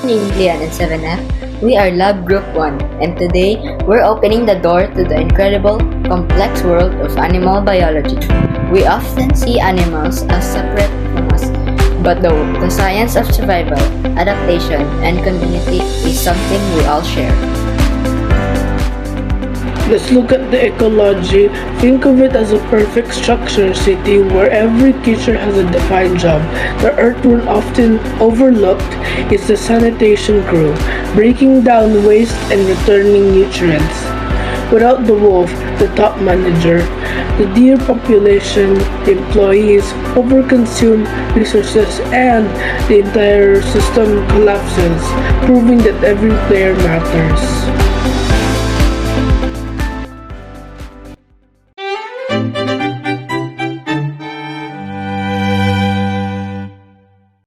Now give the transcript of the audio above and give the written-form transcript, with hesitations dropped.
named Lian in 7F. We are Lab Group 1, and today we're opening the door to the incredible, complex world of animal biology. We often see animals as separate from us, but the science of survival, adaptation, and community is something we all share. Let's look at the ecology. Think of it as a perfect structure city where every creature has a defined job. The earthworm, often overlooked, is the sanitation crew, breaking down waste and returning nutrients. Without the wolf, the top manager, the deer population, the employees overconsume resources and the entire system collapses, proving that every player matters.